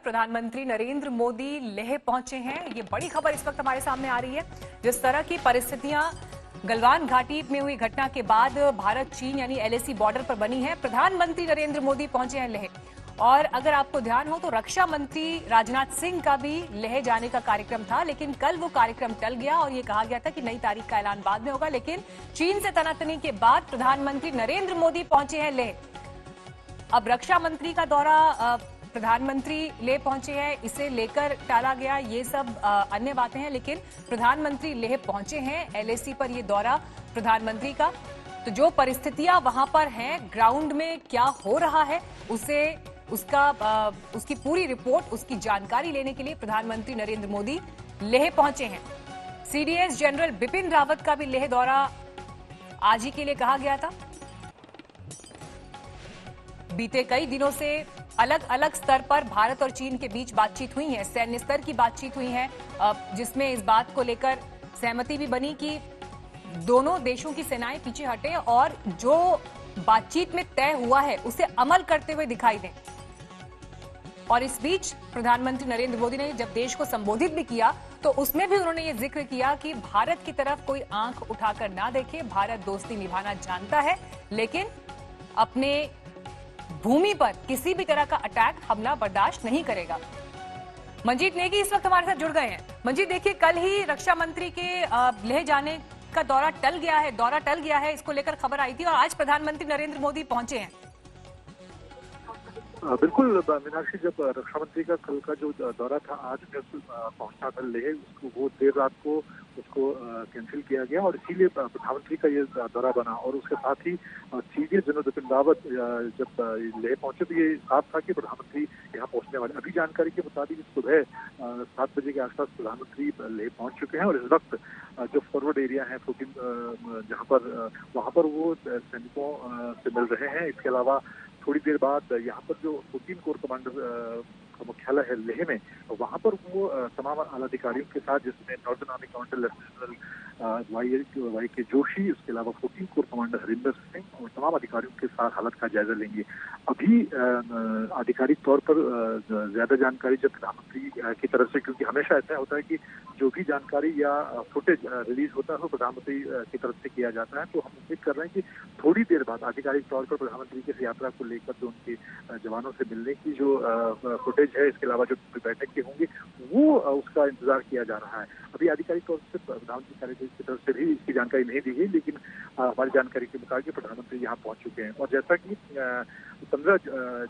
प्रधानमंत्री नरेंद्र मोदी लेह पहुंचे हैं। ये बड़ी खबर इस वक्त हमारे सामने आ रही है। जिस तरह की परिस्थितियां गलवान घाटी में हुई घटना के बाद भारत चीन यानी एलएसी बॉर्डर पर बनी है, प्रधानमंत्री नरेंद्र मोदी पहुंचे हैं लेह। और अगर आपको ध्यान हो तो रक्षा मंत्री राजनाथ सिंह का भी लेह जाने का कार्यक्रम था, लेकिन कल वो कार्यक्रम टल गया और ये कहा गया था कि नई तारीख का ऐलान बाद में होगा। लेकिन चीन से तनातनी के बाद प्रधानमंत्री नरेंद्र मोदी पहुंचे हैं लेह। अब रक्षा मंत्री का दौरा प्रधानमंत्री ले पहुंचे हैं, इसे लेकर टाला गया, ये सब अन्य बातें हैं, लेकिन प्रधानमंत्री लेह पहुंचे हैं। एलएसी पर ये दौरा प्रधानमंत्री का, तो जो परिस्थितियां वहां पर हैं, ग्राउंड में क्या हो रहा है, उसकी पूरी रिपोर्ट, उसकी जानकारी लेने के लिए प्रधानमंत्री नरेंद्र मोदी लेह पहुंचे हैं। सीडीएस जनरल बिपिन रावत का भी लेह दौरा आज ही के लिए कहा गया था। बीते कई दिनों से अलग अलग स्तर पर भारत और चीन के बीच बातचीत हुई है, सैन्य स्तर की बातचीत हुई है, जिसमें इस बात को लेकर सहमति भी बनी कि दोनों देशों की सेनाएं पीछे हटे और जो बातचीत में तय हुआ है उसे अमल करते हुए दिखाई दें। और इस बीच प्रधानमंत्री नरेंद्र मोदी ने जब देश को संबोधित भी किया तो उसमें भी उन्होंने ये जिक्र किया कि भारत की तरफ कोई आंख उठाकर ना देखे, भारत दोस्ती निभाना जानता है, लेकिन अपने भूमि पर किसी भी तरह का अटैक, हमला बर्दाश्त नहीं करेगा। मंजीत नेगी इस वक्त हमारे साथ जुड़ गए हैं। मंजीत, देखिए, कल ही रक्षा मंत्री के लेह जाने का दौरा टल गया है, इसको लेकर खबर आई थी और आज प्रधानमंत्री नरेंद्र मोदी पहुंचे हैं। बिल्कुल मीनाक्षी, जब रक्षा मंत्री का कल का जो दौरा था, आज पहुंचा था लेह, उसको वो देर रात को उसको कैंसिल किया गया और इसीलिए प्रधानमंत्री का ये दौरा बना। और उसके साथ ही सीडीएस जनरल बिपिन रावत जब लेह पहुंचे तो ये साफ था कि प्रधानमंत्री यहाँ पहुंचने वाले। अभी जानकारी के मुताबिक सुबह 7 बजे के आसपास प्रधानमंत्री लेह पहुंच चुके हैं और इस वक्त जो फॉरवर्ड एरिया है 14 जहाँ पर वहाँ पर वो सैनिकों से मिल रहे हैं। इसके अलावा थोड़ी देर बाद यहाँ पर जो 14 कोर कमांडर का मुख्यालय है लेह में, वहाँ पर वो तमाम आला अधिकारियों के साथ, जिसमें northern army commander lieutenant general Y K Joshi, उसके अलावा 14 कोर कमांडर हरिंदर सिंह और तमाम अधिकारियों के साथ हालत का जायजा लेंगे। अभी आधिकारिक तौर पर ज्यादा जानकारी जब प्रधानमंत्री की तरफ से, क्योंकि हमेशा ऐसा होता है कि जो भी जानकारी या फुटेज रिलीज होता है वो प्रधानमंत्री की तरफ से किया जाता है, तो हम उम्मीद कर रहे हैं कि थोड़ी देर बाद आधिकारिक तौर पर प्रधानमंत्री की इस यात्रा को लेकर जो उनके जवानों से मिलने की जो फुटेज है, इसके अलावा जो बैठक के होंगे, वो उसका इंतजार किया जा रहा है। अभी आधिकारिक तौर से प्रधानमंत्री कार्यालय की तरफ से भी इसकी जानकारी नहीं दी गई, लेकिन हमारी जानकारी के मुताबिक प्रधानमंत्री यहाँ पहुंच चुके हैं। और जैसा कि 15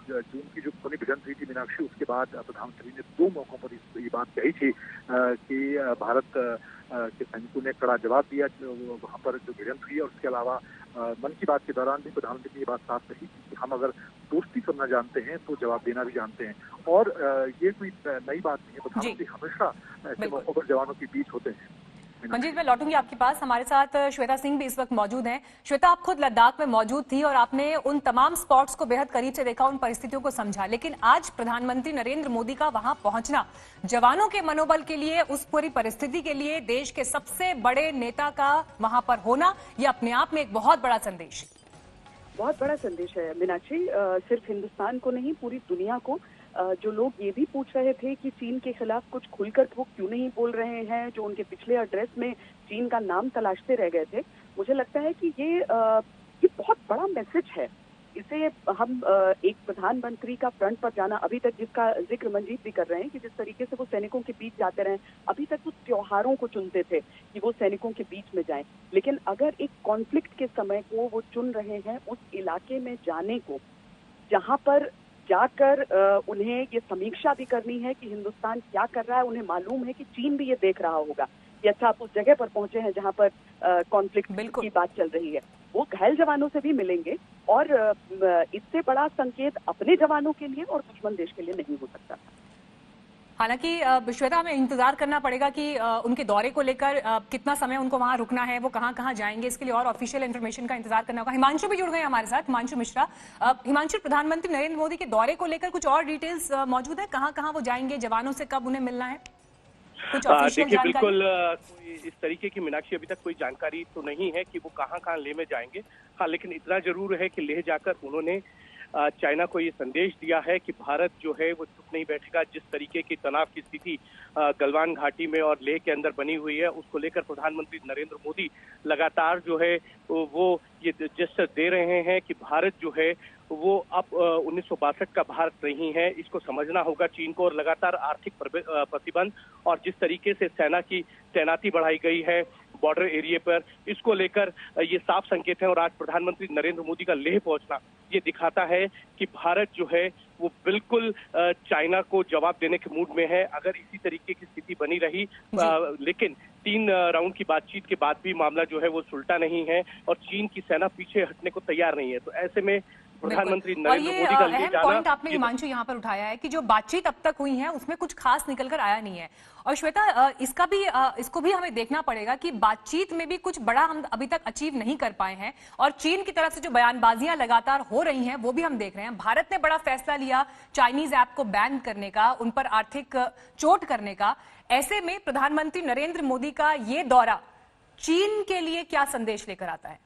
जून की जो खुनी भिड़ंत हुई थी मीनाक्षी, उसके बाद प्रधानमंत्री ने 2 मौकों पर ये बात कही थी कि भारत के सैनिकों ने कड़ा जवाब दिया वहाँ पर जो भिड़ंत हुई है। और उसके अलावा मन की बात के दौरान भी प्रधानमंत्री ने ये बात साफ कही कि हम अगर दोस्ती करना जानते हैं तो जवाब देना भी जानते हैं। और ये कोई नई बात नहीं है, प्रधानमंत्री हमेशा ऐसे मौकों पर जवानों के बीच होते हैं। मंजीत, मैं लौटूंगी आपके पास। हमारे साथ श्वेता सिंह भी इस वक्त मौजूद हैं। श्वेता, आप खुद लद्दाख में मौजूद थी और आपने उन तमाम स्पॉट्स को बेहद करीब से देखा, उन परिस्थितियों को समझा, लेकिन आज प्रधानमंत्री नरेंद्र मोदी का वहां पहुंचना, जवानों के मनोबल के लिए, उस पूरी परिस्थिति के लिए, देश के सबसे बड़े नेता का वहां पर होना, ये अपने आप में एक बहुत बड़ा संदेश है मीनाक्षी। सिर्फ हिंदुस्तान को नहीं, पूरी दुनिया को। जो लोग ये भी पूछ रहे थे कि चीन के खिलाफ कुछ खुलकर वो क्यों नहीं बोल रहे हैं, जो उनके पिछले एड्रेस में चीन का नाम तलाशते रह गए थे, मुझे लगता है कि ये बहुत बड़ा मैसेज है। इसे हम एक प्रधानमंत्री का फ्रंट पर जाना, अभी तक जिसका जिक्र मंजीत भी कर रहे हैं कि जिस तरीके से वो सैनिकों के बीच जाते रहे, अभी तक वो त्योहारों को चुनते थे कि वो सैनिकों के बीच में जाएं, लेकिन अगर एक कॉन्फ्लिक्ट के समय को वो चुन रहे हैं उस इलाके में जाने को, जहां पर जाकर उन्हें ये समीक्षा भी करनी है कि हिंदुस्तान क्या कर रहा है। उन्हें मालूम है कि चीन भी ये देख रहा होगा कि अच्छा, आप उस जगह पर पहुंचे हैं जहां पर कॉन्फ्लिक्ट की बात चल रही है। वो घायल जवानों से भी मिलेंगे और इससे बड़ा संकेत अपने जवानों के लिए और दुश्मन देश के लिए नहीं हो सकता। हालांकि श्वेता, हमें इंतजार करना पड़ेगा कि उनके दौरे को लेकर कितना समय उनको वहां रुकना है, वो कहां कहां जाएंगे, इसके लिए और ऑफिशियल इन्फॉर्मेशन का इंतजार करना होगा। हिमांशु भी जुड़ गए हमारे साथ, हिमांशु मिश्रा। हिमांशु, प्रधानमंत्री नरेंद्र मोदी के दौरे को लेकर कुछ और डिटेल्स मौजूद है? कहां कहां वो जाएंगे, जवानों से कब उन्हें मिलना है, कुछ ऑफिशियल जानकारी? बिल्कुल कोई इस तरीके की मीनाक्षी अभी तक कोई जानकारी तो नहीं है कि वो कहां कहां लेह में जाएंगे। हाँ, लेकिन इतना जरूर है कि लेह जाकर उन्होंने चाइना को ये संदेश दिया है कि भारत जो है वो चुप नहीं बैठेगा। जिस तरीके की तनाव की स्थिति गलवान घाटी में और लेह के अंदर बनी हुई है, उसको लेकर प्रधानमंत्री नरेंद्र मोदी लगातार जो है वो ये जेस्चर दे रहे हैं कि भारत जो है वो अब 1962 का भारत नहीं है। इसको समझना होगा चीन को। और लगातार आर्थिक प्रतिबंध और जिस तरीके से सेना की तैनाती बढ़ाई गई है बॉर्डर एरिया पर, इसको लेकर ये साफ संकेत है। और आज प्रधानमंत्री नरेंद्र मोदी का लेह पहुंचना ये दिखाता है कि भारत जो है वो बिल्कुल चाइना को जवाब देने के मूड में है अगर इसी तरीके की स्थिति बनी रही। लेकिन 3 राउंड की बातचीत के बाद भी मामला जो है वो सुलटा नहीं है और चीन की सेना पीछे हटने को तैयार नहीं है। तो ऐसे में प्रधानमंत्री नरेंद्र मोदी का ले जाना, पॉइंट आपने हिमांशु यहाँ पर उठाया है कि जो बातचीत अब तक हुई है उसमें कुछ खास निकल कर आया नहीं है। और श्वेता, इसको भी हमें देखना पड़ेगा कि बातचीत में भी कुछ बड़ा हम अभी तक अचीव नहीं कर पाए हैं। और चीन की तरफ से जो बयानबाजियां लगातार हो रही हैं वो भी हम देख रहे हैं। भारत ने बड़ा फैसला लिया चाइनीज ऐप को बैन करने का, उन पर आर्थिक चोट करने का। ऐसे में प्रधानमंत्री नरेंद्र मोदी का ये दौरा चीन के लिए क्या संदेश लेकर आता है,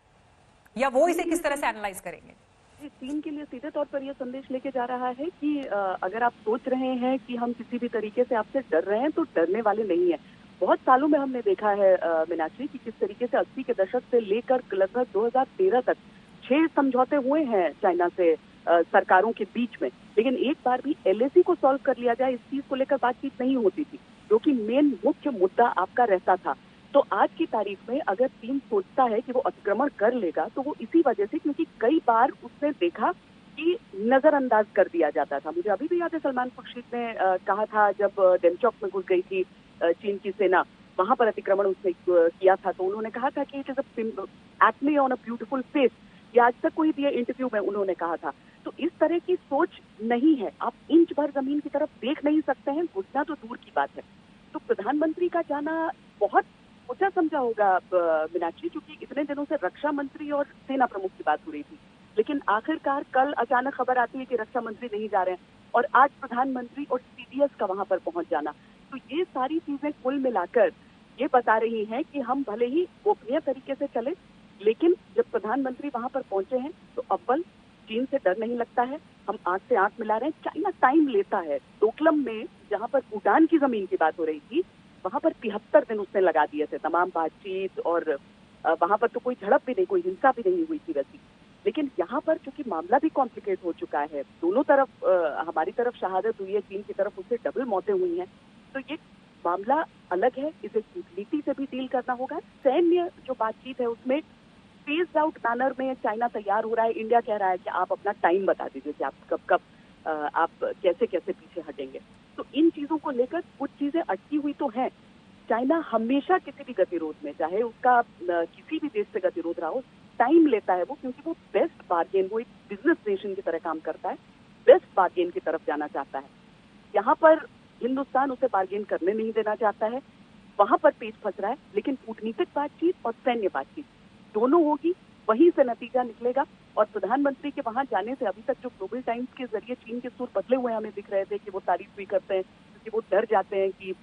या वो इसे किस तरह से एनालाइज करेंगे? चीन के लिए सीधे तौर पर यह संदेश लेके जा रहा है कि अगर आप सोच रहे हैं कि हम किसी भी तरीके से आपसे डर रहे हैं तो डरने वाले नहीं है। बहुत सालों में हमने देखा है मीनाक्षी कि किस तरीके से 80 के दशक से लेकर लगभग 2013 तक 6 समझौते हुए हैं चाइना से सरकारों के बीच में, लेकिन एक बार भी LAC को सॉल्व कर लिया जाए इस चीज को लेकर बातचीत नहीं होती थी, जो कि मेन मुख्य मुद्दा आपका रहता था। तो आज की तारीख में अगर चीन सोचता है कि वो अतिक्रमण कर लेगा तो वो इसी वजह से, क्योंकि कई बार उसने देखा कि नजरअंदाज कर दिया जाता था। मुझे अभी भी याद है सलमान खुर्शीद ने कहा था जब डेमचौक में घुस गई थी चीन की सेना, वहां पर अतिक्रमण उसने किया था, तो उन्होंने कहा था कि it is actually on a beautiful face. ये आज तक कोई दिए इंटरव्यू में उन्होंने कहा था। तो इस तरह की सोच नहीं है। आप इंच भर जमीन की तरफ देख नहीं सकते हैं, घुसना तो दूर की बात है। तो प्रधानमंत्री का जाना बहुत सोचा समझा होगा मीनाक्षी, क्योंकि इतने दिनों से रक्षा मंत्री और सेना प्रमुख की बात हो रही थी, लेकिन आखिरकार कल अचानक खबर आती है कि रक्षा मंत्री नहीं जा रहे हैं और आज प्रधानमंत्री और CDS का वहां पर पहुंच जाना। तो ये सारी चीजें कुल मिलाकर ये बता रही हैं कि हम भले ही गोपनीय तरीके से चले, लेकिन जब प्रधानमंत्री वहां पर पहुंचे हैं तो अव्वल चीन से डर नहीं लगता है। हम आंख से आंख मिला रहे हैं। चाइना टाइम लेता है। डोकलम में जहां पर भूटान की जमीन की बात हो रही थी, वहां पर 73 दिन उसने लगा दिए थे तमाम बातचीत, और वहां पर तो कोई झड़प भी नहीं, कोई हिंसा भी नहीं हुई थी वैसी। लेकिन यहाँ पर चूंकि मामला भी कॉम्प्लिकेट हो चुका है, दोनों तरफ हमारी तरफ शहादत हुई है, चीन की तरफ उससे डबल मौतें हुई हैं, तो ये मामला अलग है। इसे कूटनीति से भी डील करना होगा। सैन्य जो बातचीत है उसमें फेज आउट मैनर में चाइना तैयार हो रहा है। इंडिया कह रहा है कि आप अपना टाइम बता दीजिए कि आप कब कब आप कैसे कैसे पीछे हटेंगे। तो इन चीजों को लेकर कुछ चीजें अटकी हुई तो हैं। चाइना हमेशा किसी भी गतिरोध में, चाहे उसका किसी भी देश से गतिरोध रहा हो, टाइम लेता है वो, क्योंकि वो बेस्ट बार्गेन, वो एक बिजनेस नेशन की तरह काम करता है, बेस्ट बार्गेन की तरफ जाना चाहता है। यहाँ पर हिंदुस्तान उसे बार्गेन करने नहीं देना चाहता है, वहां पर पेच फंस रहा है। लेकिन कूटनीतिक बातचीत और सैन्य बातचीत दोनों होगी, वहीं से नतीजा निकलेगा। और प्रधानमंत्री के वहां जाने से अभी तक जो ग्लोबल टाइम्स के जरिए चीन के सुर बदले हुए हमें दिख रहे थे कि वो तारीफ भी करते हैं, क्योंकि वो डर जाते हैं कि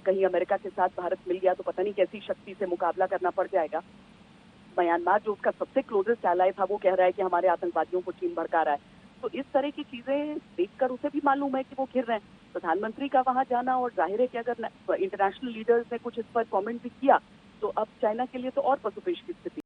कहीं अमेरिका के साथ भारत मिल गया तो पता नहीं कैसी शक्ति से मुकाबला करना पड़ जाएगा। म्यांमार जो उसका सबसे क्लोजेस्ट एलाय था वो कह रहा है कि हमारे आतंकवादियों को चीन भड़का रहा है। तो इस तरह की चीजें देखकर उसे भी मालूम है कि वो घिर रहे हैं। प्रधानमंत्री का वहां जाना, और जाहिर है कि अगर इंटरनेशनल लीडर्स ने कुछ इस पर कमेंट भी किया तो अब चाइना के लिए तो और पसुपेश की स्थिति